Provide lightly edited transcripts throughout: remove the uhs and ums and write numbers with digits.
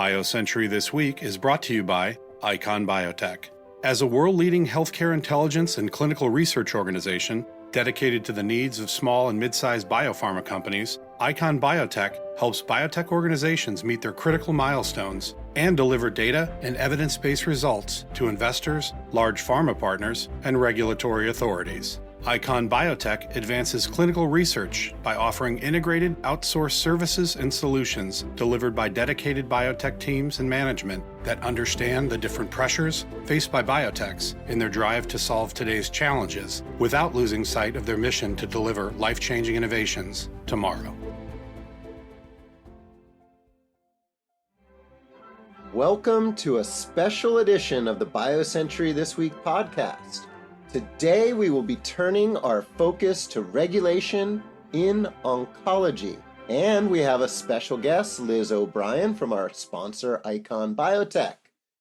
BioCentury This Week is brought to you by Icon Biotech. As a world-leading healthcare intelligence and clinical research organization dedicated to the needs of small and mid-sized biopharma companies, Icon Biotech helps biotech organizations meet their critical milestones and deliver data and evidence-based results to investors, large pharma partners, and regulatory authorities. Icon Biotech advances clinical research by offering integrated outsourced services and solutions delivered by dedicated biotech teams and management that understand the different pressures faced by biotechs in their drive to solve today's challenges without losing sight of their mission to deliver life-changing innovations tomorrow. Welcome to a special edition of the BioCentury This Week podcast. Today we will be turning our focus to regulation in oncology. And we have a special guest, Liz O'Brien from our sponsor, Icon Biotech.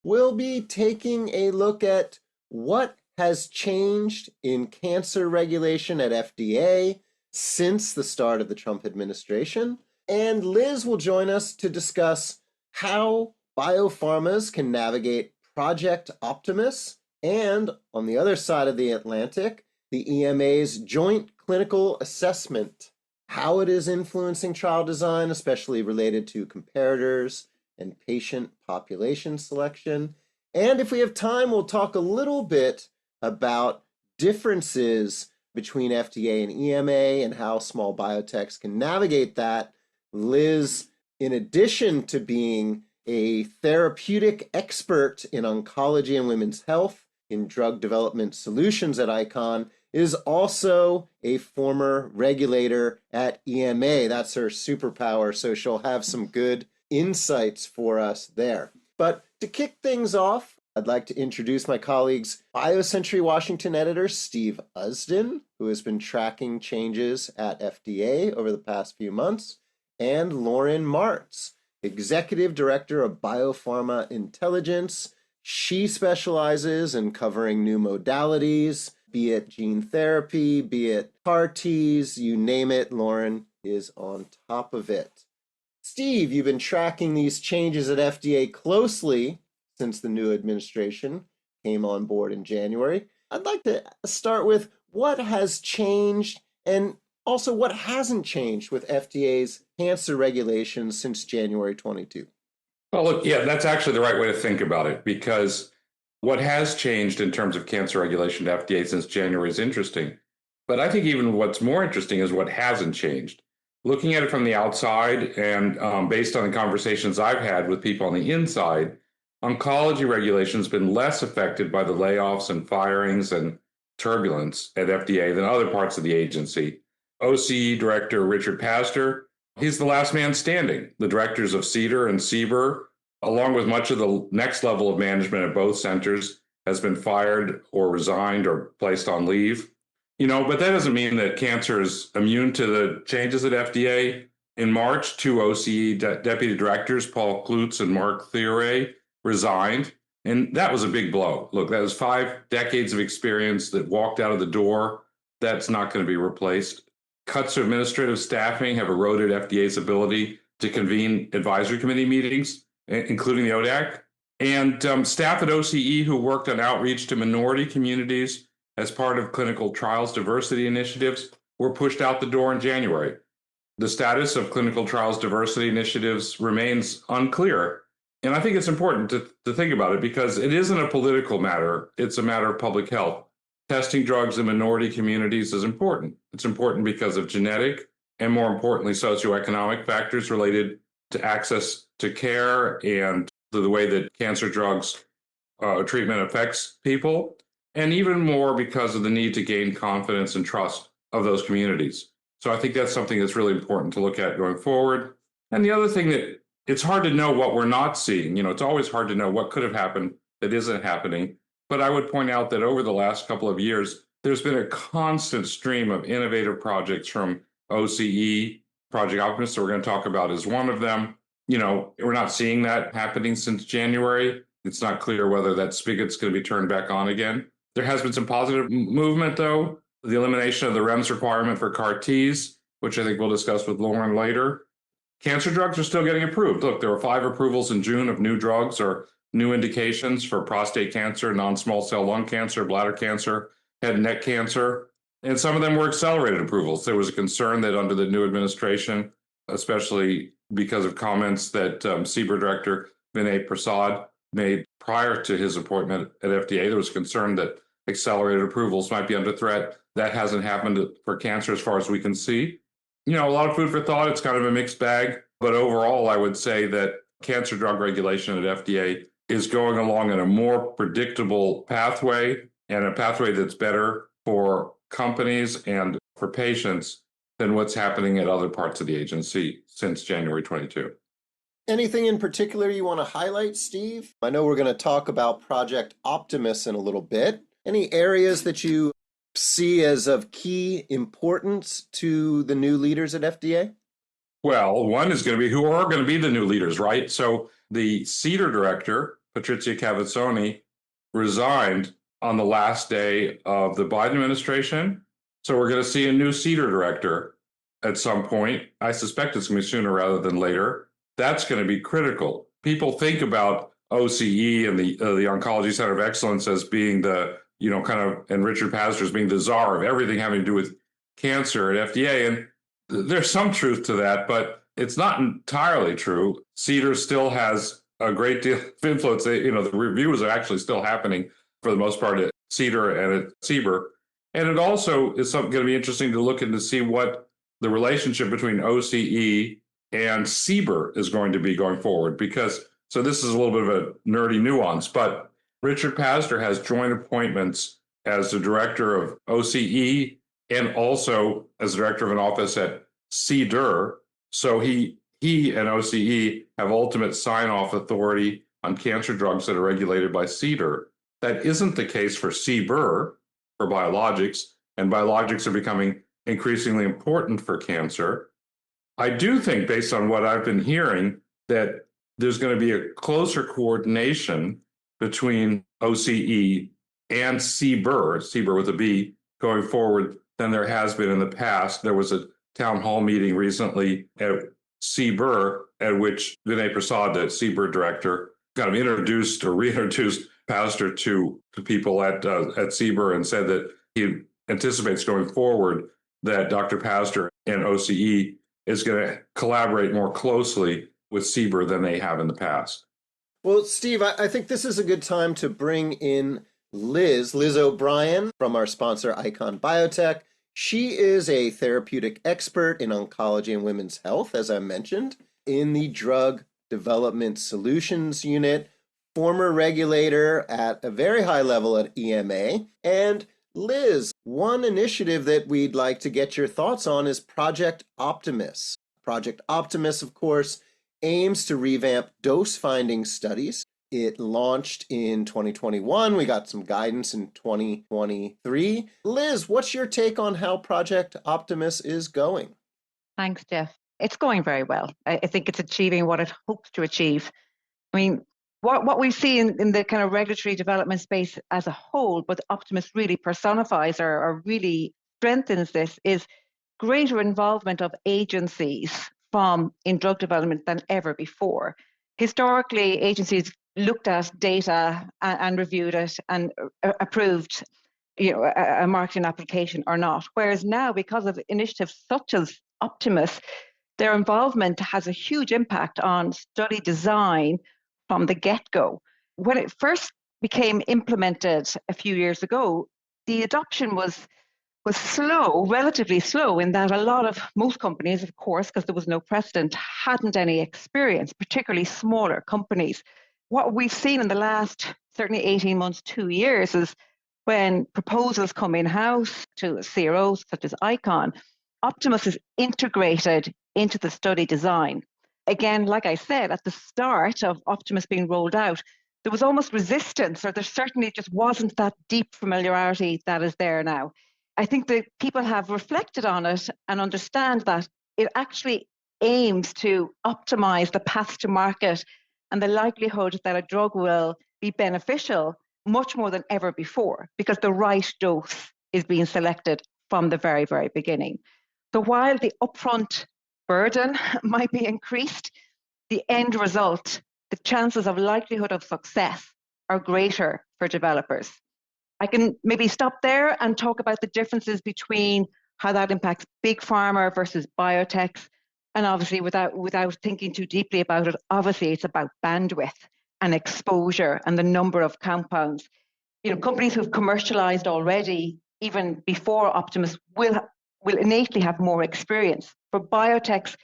We'll be taking a look at what has changed in cancer regulation at FDA since the start of the Trump administration. And Liz will join us to discuss how biopharmas can navigate Project Optimus, and on the other side of the Atlantic, the EMA's Joint Clinical Assessment, how it is influencing trial design, especially related to comparators and patient population selection. And if we have time, we'll talk a little bit about differences between FDA and EMA and how small biotechs can navigate that. Liz, in addition to being a therapeutic expert in oncology and women's health, in drug development solutions at Icon, is also a former regulator at EMA. That's her superpower, so she'll have some good insights for us there. But to kick things off, I'd like to introduce my colleagues, BioCentury Washington editor Steve Usdin, who has been tracking changes at FDA over the past few months, and Lauren Martz, executive director of Biopharma Intelligence. She specializes in covering new modalities, be it gene therapy, be it CAR-Ts, you name it, Lauren is on top of it. Steve, you've been tracking these changes at FDA closely since the new administration came on board in January. I'd like to start with what has changed and also what hasn't changed with FDA's cancer regulations since January 22. Well, look, yeah, that's actually the right way to think about it, because what has changed in terms of cancer regulation at FDA since January is interesting. But I think even what's more interesting is what hasn't changed. Looking at it from the outside and based on the conversations I've had with people on the inside, oncology regulation has been less affected by the layoffs and firings and turbulence at FDA than other parts of the agency. OCE Director Richard Pastor, he's the last man standing. The directors of CEDAR and CBER, along with much of the next level of management at both centers, has been fired or resigned or placed on leave. But that doesn't mean that cancer is immune to the changes at FDA. In March, two OCE deputy directors, Paul Klutz and Mark Theoret, resigned. And that was a big blow. Look, that was 5 decades of experience that walked out of the door. That's not going to be replaced. Cuts to administrative staffing have eroded FDA's ability to convene advisory committee meetings, including the ODAC. And staff at OCE who worked on outreach to minority communities as part of clinical trials diversity initiatives were pushed out the door in January. The status of clinical trials diversity initiatives remains unclear. And I think it's important to think about it because it isn't a political matter. It's a matter of public health. Testing drugs in minority communities is important. It's important because of genetic and, more importantly, socioeconomic factors related to access to care and to the way that cancer drugs treatment affects people, and even more because of the need to gain confidence and trust of those communities. So I think that's something that's really important to look at going forward. And the other thing that it's hard to know what we're not seeing. It's always hard to know what could have happened that isn't happening. But I would point out that over the last couple of years, there's been a constant stream of innovative projects from OCE. Project Optimus, that we're going to talk about, is one of them. We're not seeing that happening since January. It's not clear whether that spigot's going to be turned back on again. There has been some positive movement, though. The elimination of the REMS requirement for CAR-Ts, which I think we'll discuss with Lauren later. cancer drugs are still getting approved. Look, there were 5 approvals in June of new drugs or new indications for prostate cancer, non-small cell lung cancer, bladder cancer, head and neck cancer. And some of them were accelerated approvals. There was a concern that under the new administration, especially because of comments that CBER Director Vinay Prasad made prior to his appointment at FDA, there was concern that accelerated approvals might be under threat. That hasn't happened for cancer as far as we can see. A lot of food for thought. It's kind of a mixed bag. But overall, I would say that cancer drug regulation at FDA is going along in a more predictable pathway, and a pathway that's better for companies and for patients than what's happening at other parts of the agency since January 22. Anything in particular you want to highlight, Steve? I know we're going to talk about Project Optimus in a little bit. Any areas that you see as of key importance to the new leaders at FDA? Well, one is going to be who are going to be the new leaders, right? So the CDER director, Patrizia Cavazzoni, resigned on the last day of the Biden administration. So we're going to see a new CDER director at some point. I suspect it's going to be sooner rather than later. That's going to be critical. People think about OCE and the Oncology Center of Excellence as being the, and Richard Pazder as being the czar of everything having to do with cancer at FDA. And there's some truth to that, but it's not entirely true. CDER still has a great deal of influence. The reviews are actually still happening for the most part at CDER and at CBER. And it also is going to be interesting to look into see what the relationship between OCE and CBER is going to be going forward. So this is a little bit of a nerdy nuance, but Richard Pazder has joint appointments as the director of OCE and also as director of an office at CDER. So he and OCE have ultimate sign-off authority on cancer drugs that are regulated by CDER. That isn't the case for CBER, for biologics, and biologics are becoming increasingly important for cancer. I do think, based on what I've been hearing, that there's going to be a closer coordination between OCE and CBER with a B, going forward than there has been in the past. There was a town hall meeting recently at CBER at which Vinay Prasad, the CBER director, kind of introduced or reintroduced Pazder to people at CBER and said that he anticipates going forward that Dr. Pazder and OCE is going to collaborate more closely with CBER than they have in the past. Well, Steve, I think this is a good time to bring in Liz O'Brien from our sponsor, Icon Biotech. She is a therapeutic expert in oncology and women's health, as I mentioned, in the Drug Development Solutions Unit, former regulator at a very high level at EMA. And Liz, one initiative that we'd like to get your thoughts on is Project Optimus. Project Optimus, of course, aims to revamp dose-finding studies. It launched in 2021. We got some guidance in 2023. Liz, what's your take on how Project Optimus is going? Thanks, Jeff. It's going very well. I think it's achieving what it hopes to achieve. I mean, what we see in the kind of regulatory development space as a whole, but Optimus really personifies or really strengthens this, is greater involvement of agencies in drug development than ever before. Historically, agencies looked at data and reviewed it and approved a marketing application or not. Whereas now, because of initiatives such as Optimus, their involvement has a huge impact on study design from the get-go. When it first became implemented a few years ago, the adoption was slow, relatively slow, in that most companies, of course, because there was no precedent, hadn't any experience, particularly smaller companies. What we've seen in the last, certainly 18 months, 2 years, is when proposals come in-house to CROs such as Icon, Optimus is integrated into the study design. Again, like I said, at the start of Optimus being rolled out, there was almost resistance, or there certainly just wasn't that deep familiarity that is there now. I think that people have reflected on it and understand that it actually aims to optimize the path to market and the likelihood that a drug will be beneficial much more than ever before, because the right dose is being selected from the very, very beginning. So while the upfront burden might be increased, the end result, the chances of likelihood of success are greater for developers. I can maybe stop there and talk about the differences between how that impacts big pharma versus biotechs. And obviously, without thinking too deeply about it, obviously it's about bandwidth and exposure and the number of compounds. Companies who've commercialized already, even before Optimus, will innately have more experience. For biotechs,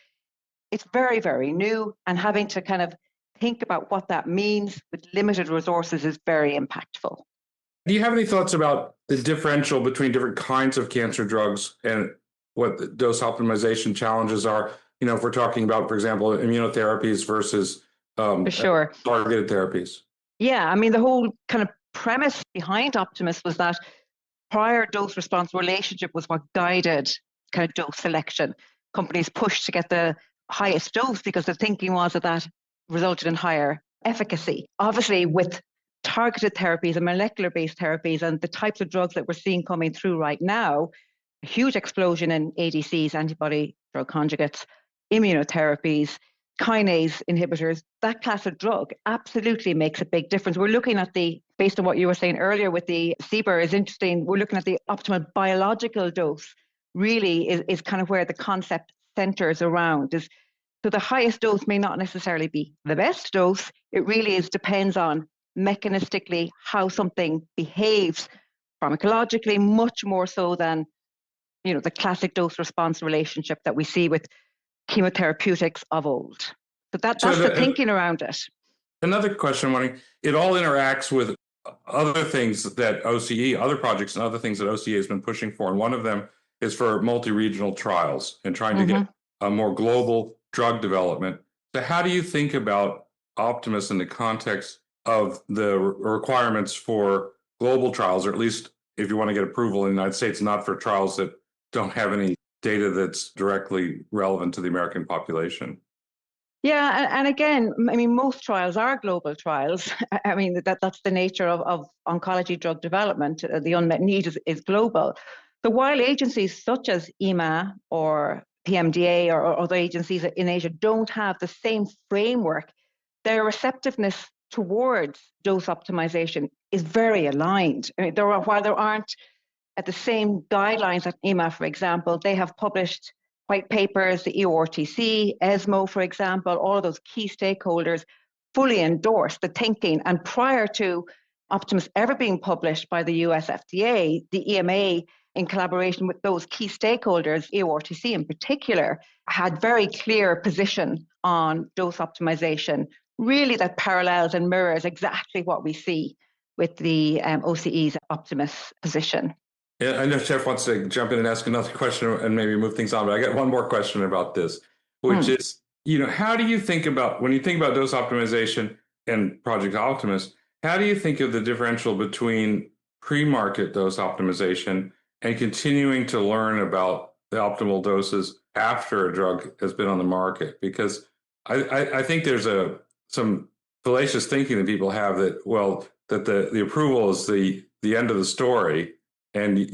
it's very, very new, and having to kind of think about what that means with limited resources is very impactful. Do you have any thoughts about the differential between different kinds of cancer drugs and what the dose optimization challenges are? If we're talking about, for example, immunotherapies versus For sure. targeted therapies. Yeah, I mean, the whole kind of premise behind Optimus was that prior dose response relationship was what guided kind of dose selection. Companies pushed to get the highest dose because the thinking was that resulted in higher efficacy. Obviously, with targeted therapies and molecular-based therapies and the types of drugs that we're seeing coming through right now, a huge explosion in ADCs, antibody drug conjugates, immunotherapies, kinase inhibitors, that class of drug absolutely makes a big difference. We're looking at based on what you were saying earlier with the CBER is interesting, we're looking at the optimal biological dose really is kind of where the concept centers around. So the highest dose may not necessarily be the best dose. It really depends on mechanistically how something behaves pharmacologically, much more so than the classic dose response relationship that we see with chemotherapeutics of old. So that's the thinking around it. Another question, it all interacts with other things that OCE, other projects and other things that OCE has been pushing for. And one of them is for multi-regional trials and trying to get a more global drug development. So how do you think about Optimus in the context of the requirements for global trials, or at least if you want to get approval in the United States, not for trials that don't have any data that's directly relevant to the American population? Yeah, and again, I mean, most trials are global trials. I mean, that's the nature of oncology drug development. The unmet need is global. So while agencies such as EMA or PMDA or other agencies in Asia don't have the same framework, their receptiveness towards dose optimization is very aligned. I mean, while there aren't at the same guidelines at EMA, for example, they have published white papers, the EORTC, ESMO, for example, all of those key stakeholders fully endorse the thinking. And prior to Optimus ever being published by the US FDA, the EMA, in collaboration with those key stakeholders, EORTC in particular, had very clear position on dose optimization, really that parallels and mirrors exactly what we see with the OCE's Optimus position. Yeah, I know Jeff wants to jump in and ask another question and maybe move things on, but I got one more question about this, which is, how do you think about, when you think about dose optimization and Project Optimus, how do you think of the differential between pre-market dose optimization and continuing to learn about the optimal doses after a drug has been on the market? Because I think there's some fallacious thinking that people have that, that the approval is the end of the story. And,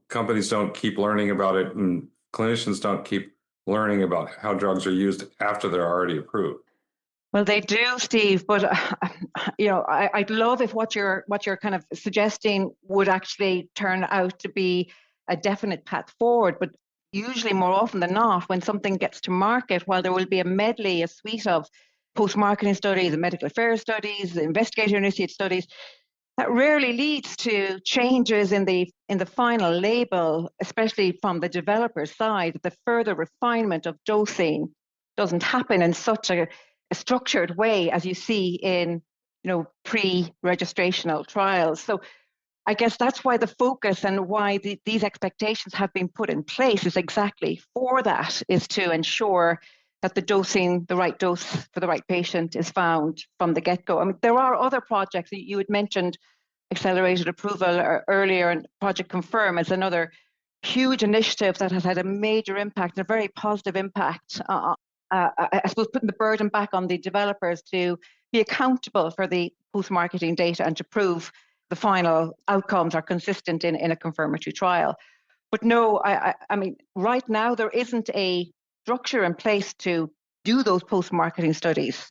companies don't keep learning about it and clinicians don't keep learning about how drugs are used after they're already approved. Well, they do, Steve, but I'd love if what you're kind of suggesting would actually turn out to be a definite path forward. But usually, more often than not, when something gets to market, while there will be a suite of post-marketing studies, and medical affairs studies, investigator-initiated studies, that rarely leads to changes in the final label, especially from the developer's side. The further refinement of dosing doesn't happen in such a structured way as you see in pre-registrational trials. So I guess that's why the focus and why these expectations have been put in place is exactly for that, is to ensure that the right dose for the right patient is found from the get-go. I mean, there are other projects. You had mentioned accelerated approval earlier, and Project Confirm is another huge initiative that has had a major impact, a very positive impact. I suppose putting the burden back on the developers to be accountable for the post-marketing data and to prove the final outcomes are consistent in a confirmatory trial. But no, I mean, right now there isn't a structure in place to do those post-marketing studies.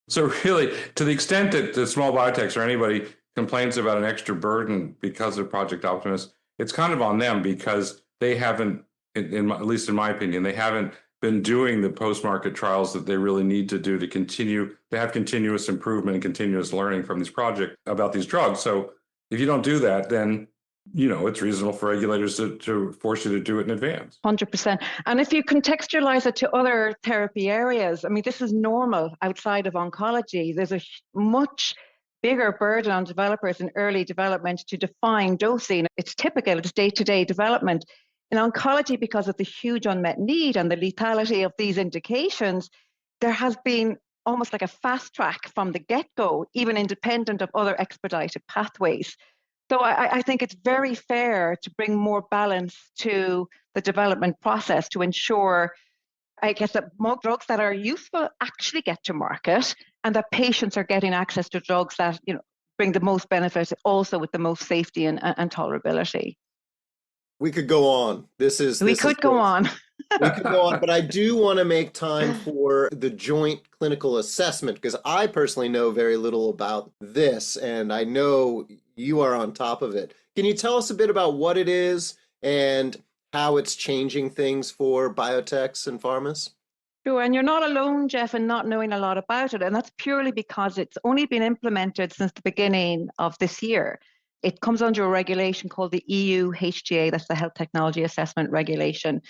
So really, to the extent that the small biotechs or anybody complains about an extra burden because of Project Optimus, it's kind of on them because they haven't, at least in my opinion, they haven't been doing the post-market trials that they really need to do to continue to have continuous improvement and continuous learning from these projects about these drugs. So if you don't do that, then it's reasonable for regulators to force you to do it in advance. 100%. And if you contextualize it to other therapy areas, I mean, this is normal outside of oncology. There's a much bigger burden on developers in early development to define dosing. It's typical, it's day-to-day development. In oncology, because of the huge unmet need and the lethality of these indications, there has been almost like a fast track from the get-go, even independent of other expedited pathways. So I think it's very fair to bring more balance to the development process to ensure, I guess, that more drugs that are useful actually get to market and that patients are getting access to drugs that bring the most benefit, also with the most safety and tolerability. We could go on. We could go on. We could go on, but I do want to make time for the joint clinical assessment because I personally know very little about this, and I know you are on top of it. Can you tell us a bit about what it is and how it's changing things for biotechs and pharmas? Sure, and you're not alone, Jeff, in not knowing a lot about it, and that's purely because it's only been implemented since the beginning of this year. It comes under a regulation called the EU HTA, that's the Health Technology Assessment Regulation.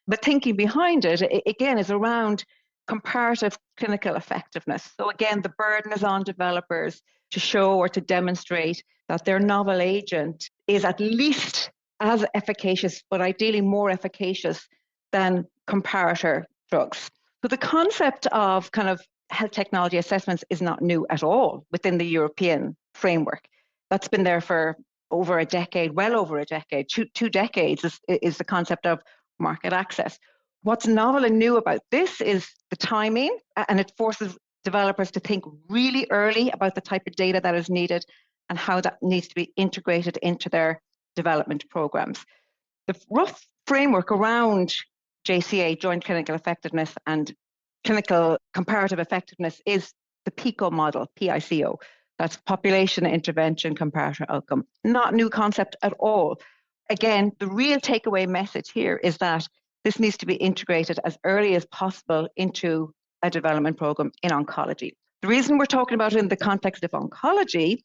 The thinking behind it, again, is around comparative clinical effectiveness. So again, the burden is on developers to show or to demonstrate that their novel agent is at least as efficacious, but ideally more efficacious than comparator drugs. So the concept of kind of health technology assessments is not new at all within the European framework. That's been there for over a decade, well over a decade. Two decades is the concept of market access. What's novel and new about this is the timing, and it forces developers to think really early about the type of data that is needed and how that needs to be integrated into their development programs. The rough framework around JCA, Joint Clinical Effectiveness, and Clinical Comparative Effectiveness is the PICO model, PICO. That's Population Intervention Comparator Outcome. Not new concept at all. Again, the real takeaway message here is that this needs to be integrated as early as possible into a development program in oncology. The reason we're talking about it in the context of oncology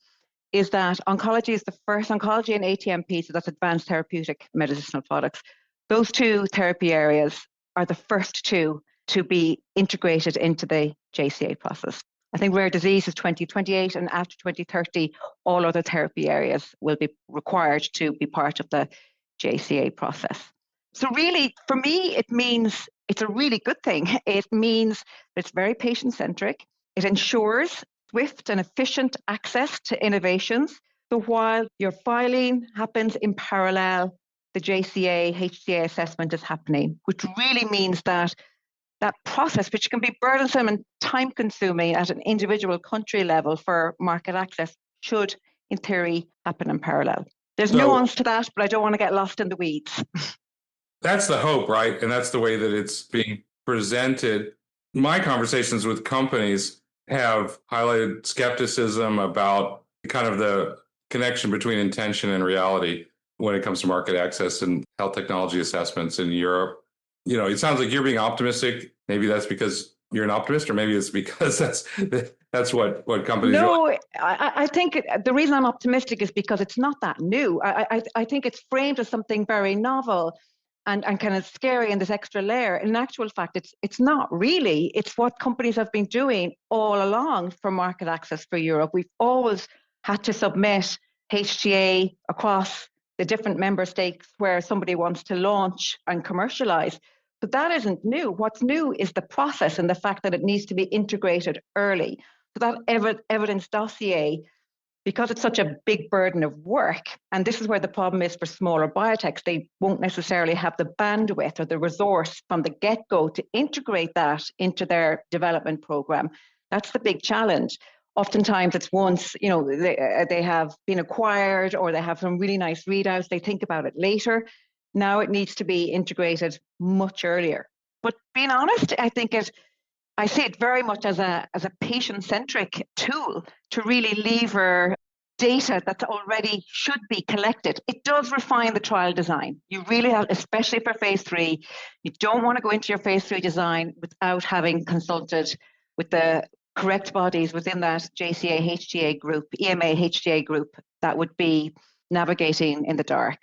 is that oncology is the first, oncology and ATMP, so that's advanced therapeutic medicinal products. Those two therapy areas are the first two to be integrated into the JCA process. I think rare disease is 2028, and after 2030, all other therapy areas will be required to be part of the JCA process. So really, for me, it means it's a really good thing. It means it's very patient-centric. It ensures swift and efficient access to innovations. So while your filing happens in parallel, the JCA, HTA assessment is happening, which really means that that process, which can be burdensome and time-consuming at an individual country level for market access, should, in theory, happen in parallel. There's nuance to that, but I don't want to get lost in the weeds. That's the hope, right? And that's the way that it's being presented. My conversations with companies have highlighted skepticism about kind of the connection between intention and reality when it comes to market access and health technology assessments in Europe. It sounds like you're being optimistic. Maybe that's because you're an optimist, or maybe it's because that's what companies. No, I think the reason I'm optimistic is because it's not that new. I think it's framed as something very novel and kind of scary in this extra layer. In actual fact, it's not really. It's what companies have been doing all along for market access for Europe. We've always had to submit HTA across the different member states where somebody wants to launch and commercialize. But that isn't new. What's new is the process and the fact that it needs to be integrated early. So that evidence dossier, because it's such a big burden of work, and this is where the problem is for smaller biotechs, they won't necessarily have the bandwidth or the resource from the get-go to integrate that into their development program. That's the big challenge. Oftentimes it's once, they have been acquired or they have some really nice readouts, they think about it later. Now it needs to be integrated much earlier. But being honest, I see it very much as a patient-centric tool to really lever data that already should be collected. It does refine the trial design. You really have, especially for phase 3, you don't want to go into your phase 3 design without having consulted with the correct bodies within that JCA HTA group, EMA HTA group that would be navigating in the dark.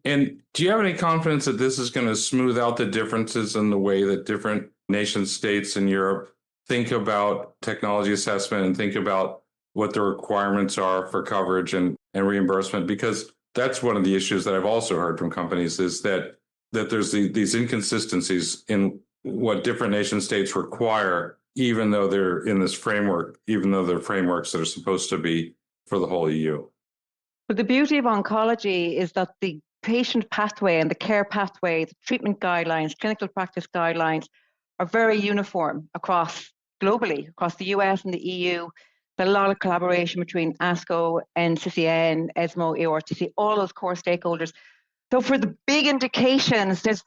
And do you have any confidence that this is going to smooth out the differences in the way that different nation states in Europe think about technology assessment and think about what the requirements are for coverage and reimbursement? Because that's one of the issues that I've also heard from companies is that there's these inconsistencies in what different nation states require, even though they're in this framework, even though they're frameworks that are supposed to be for the whole EU. But the beauty of oncology is that the patient pathway and the care pathway, the treatment guidelines, clinical practice guidelines are very uniform globally, across the US and the EU. There's a lot of collaboration between ASCO, NCCN, ESMO, EORTC, all those core stakeholders. So for the big indications, there's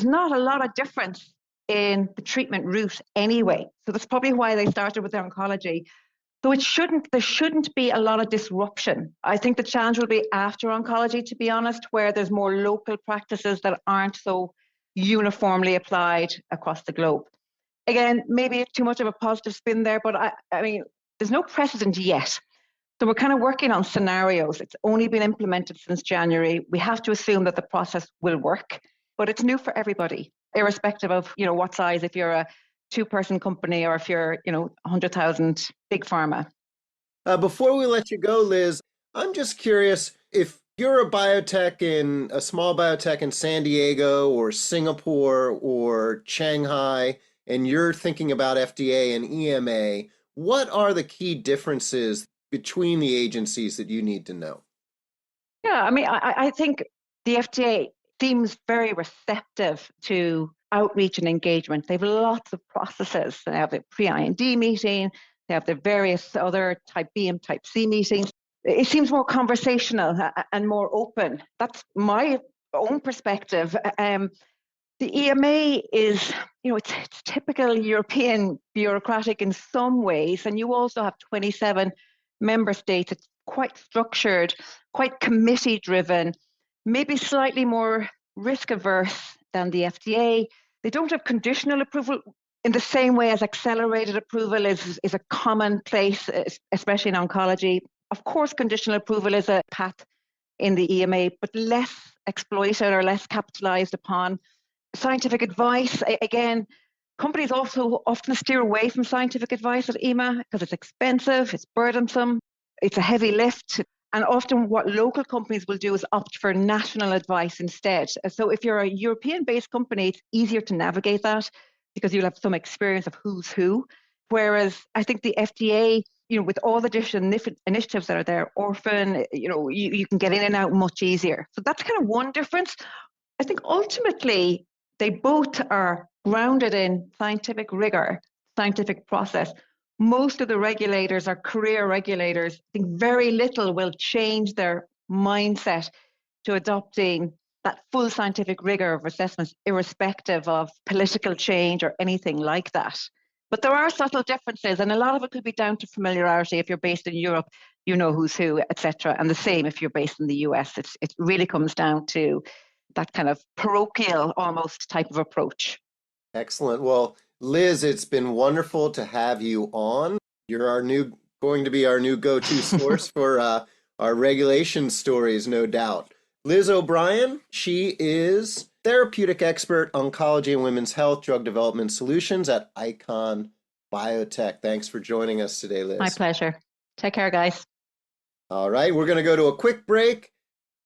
not a lot of difference in the treatment route anyway. So that's probably why they started with their oncology. So there shouldn't be a lot of disruption. I think the challenge will be after oncology, to be honest, where there's more local practices that aren't so uniformly applied across the globe. Again, maybe too much of a positive spin there, but I mean, there's no precedent yet. So we're kind of working on scenarios. It's only been implemented since January. We have to assume that the process will work, but it's new for everybody, irrespective of, what size, if you're a 2-person company or if you're, 100,000 big pharma. Before we let you go, Liz, I'm just curious if you're a small biotech in San Diego or Singapore or Shanghai, and you're thinking about FDA and EMA, what are the key differences between the agencies that you need to know? Yeah, I mean, I think the FDA seems very receptive to outreach and engagement. They have lots of processes. They have a pre-IND meeting. They have the various other type B and type C meetings. It seems more conversational and more open. That's my own perspective. The EMA is, it's typical European bureaucratic in some ways, and you also have 27 member states. It's quite structured, quite committee-driven, maybe slightly more risk-averse than the FDA. They don't have conditional approval in the same way as accelerated approval is a commonplace, especially in oncology. Of course, conditional approval is a path in the EMA, but less exploited or less capitalized upon. Scientific advice, again, companies also often steer away from scientific advice at EMA because it's expensive, it's burdensome, it's a heavy lift. And often what local companies will do is opt for national advice instead. So if you're a European-based company, it's easier to navigate that because you'll have some experience of who's who. Whereas I think the FDA, with all the different initiatives that are there, orphan, you can get in and out much easier. So that's kind of one difference. I think ultimately they both are grounded in scientific rigor, scientific process. Most of the regulators are career regulators. I think very little will change their mindset to adopting that full scientific rigor of assessments, irrespective of political change or anything like that. But there are subtle differences, and a lot of it could be down to familiarity. If you're based in Europe, you know who's who, etc. And the same if you're based in the US. It really comes down to that kind of parochial almost type of approach. Excellent. Well, Liz, it's been wonderful to have you on. You're going to be our new go-to source for our regulation stories, no doubt. Liz O'Brien, she is therapeutic expert, oncology and women's health, drug development solutions at Icon Biotech. Thanks for joining us today, Liz. My pleasure. Take care, guys. All right, we're going to go to a quick break,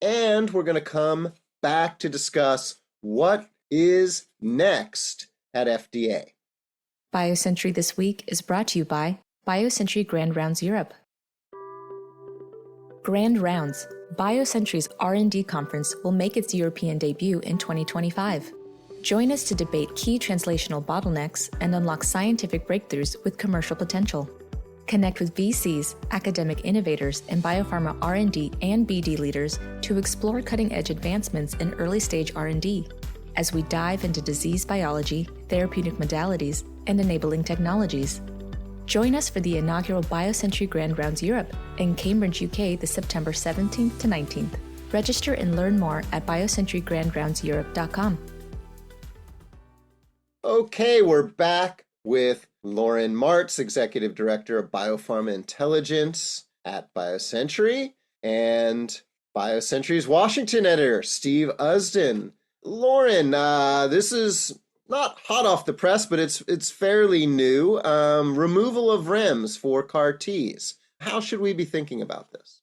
and we're going to come back to discuss what is next at FDA. BioCentury This Week is brought to you by BioCentury Grand Rounds Europe. Grand Rounds, BioCentury's R&D conference, will make its European debut in 2025. Join us to debate key translational bottlenecks and unlock scientific breakthroughs with commercial potential. Connect with VCs, academic innovators, and biopharma R&D and BD leaders to explore cutting-edge advancements in early-stage R&D. as we dive into disease biology, therapeutic modalities, and enabling technologies. Join us for the inaugural BioCentury Grand Rounds Europe in Cambridge, UK, this September 17th to 19th. Register and learn more at biocenturygrandroundseurope.com. Okay, we're back with Lauren Martz, Executive Director of Biopharma Intelligence at BioCentury, and BioCentury's Washington editor, Steve Usden. Lauren, this is not hot off the press, but it's fairly new. Removal of REMS for CAR Ts. How should we be thinking about this?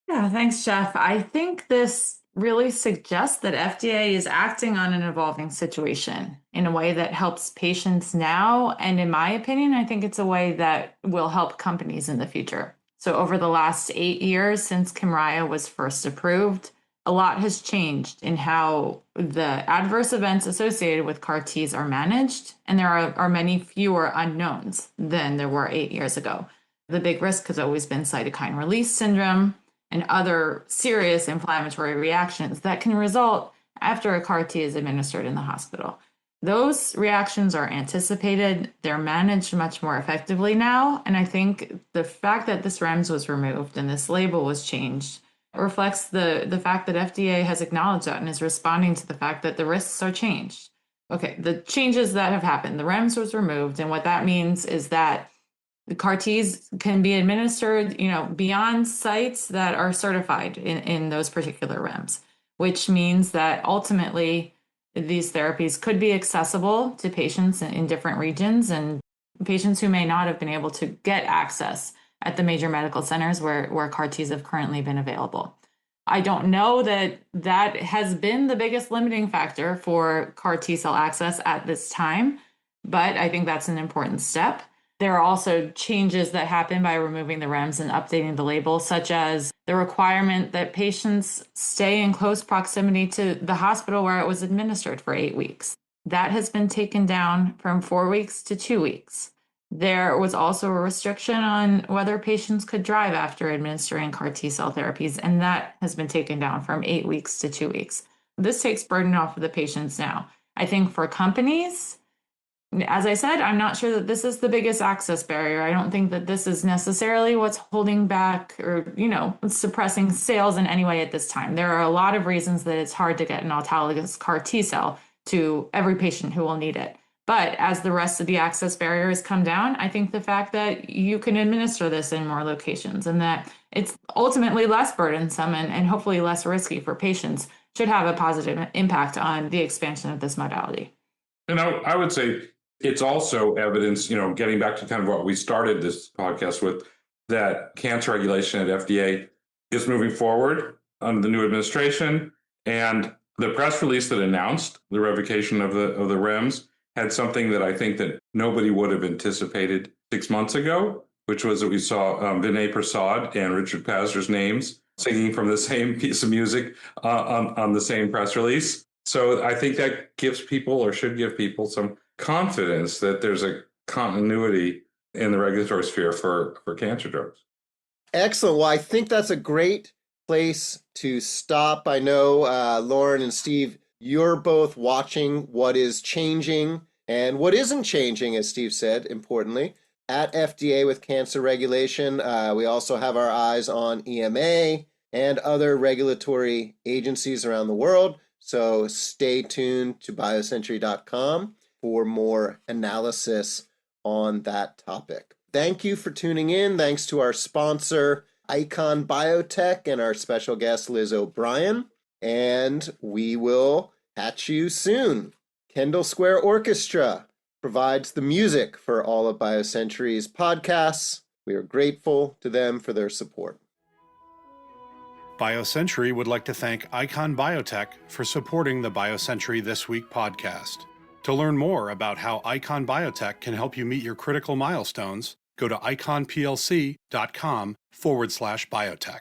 Yeah, thanks, Jeff. I think this really suggests that FDA is acting on an evolving situation in a way that helps patients now. And in my opinion, I think it's a way that will help companies in the future. So over the last 8 years since Kymriah was first approved, a lot has changed in how the adverse events associated with CAR Ts are managed. And there are many fewer unknowns than there were 8 years ago. The big risk has always been cytokine release syndrome and other serious inflammatory reactions that can result after a CAR T is administered in the hospital. Those reactions are anticipated. They're managed much more effectively now. And I think the fact that this REMS was removed and this label was changed reflects the fact that FDA has acknowledged that and is responding to the fact that the risks are changed. Okay, the changes that have happened, the REMS was removed. And what that means is that the CAR Ts can be administered, beyond sites that are certified in those particular REMS, which means that ultimately these therapies could be accessible to patients in different regions and patients who may not have been able to get access at the major medical centers where CAR Ts have currently been available. I don't know that has been the biggest limiting factor for CAR T cell access at this time, but I think that's an important step. There are also changes that happen by removing the REMS and updating the label, such as the requirement that patients stay in close proximity to the hospital where it was administered for 8 weeks. That has been taken down from 4 weeks to 2 weeks. There was also a restriction on whether patients could drive after administering CAR T cell therapies, and that has been taken down from 8 weeks to 2 weeks. This takes burden off of the patients now. I think for companies, as I said, I'm not sure that this is the biggest access barrier. I don't think that this is necessarily what's holding back or, suppressing sales in any way at this time. There are a lot of reasons that it's hard to get an autologous CAR T cell to every patient who will need it. But as the rest of the access barriers come down, I think the fact that you can administer this in more locations and that it's ultimately less burdensome and hopefully less risky for patients should have a positive impact on the expansion of this modality. And I would say it's also evidence, getting back to kind of what we started this podcast with, that cancer regulation at FDA is moving forward under the new administration. And the press release that announced the revocation of the REMS had something that I think that nobody would have anticipated 6 months ago, which was that we saw Vinay Prasad and Richard Pazder's names singing from the same piece of music on the same press release. So I think that gives people, or should give people, some confidence that there's a continuity in the regulatory sphere for cancer drugs. Excellent. Well, I think that's a great place to stop. I know, Lauren and Steve, you're both watching what is changing and what isn't changing, as Steve said, importantly, at FDA with cancer regulation. We also have our eyes on EMA and other regulatory agencies around the world. So stay tuned to biocentury.com for more analysis on that topic. Thank you for tuning in. Thanks to our sponsor, Icon Biotech, and our special guest, Liz O'Brien. And we will catch you soon. Kendall Square Orchestra provides the music for all of BioCentury's podcasts. We are grateful to them for their support. BioCentury would like to thank Icon Biotech for supporting the BioCentury This Week podcast. To learn more about how Icon Biotech can help you meet your critical milestones, go to iconplc.com/biotech.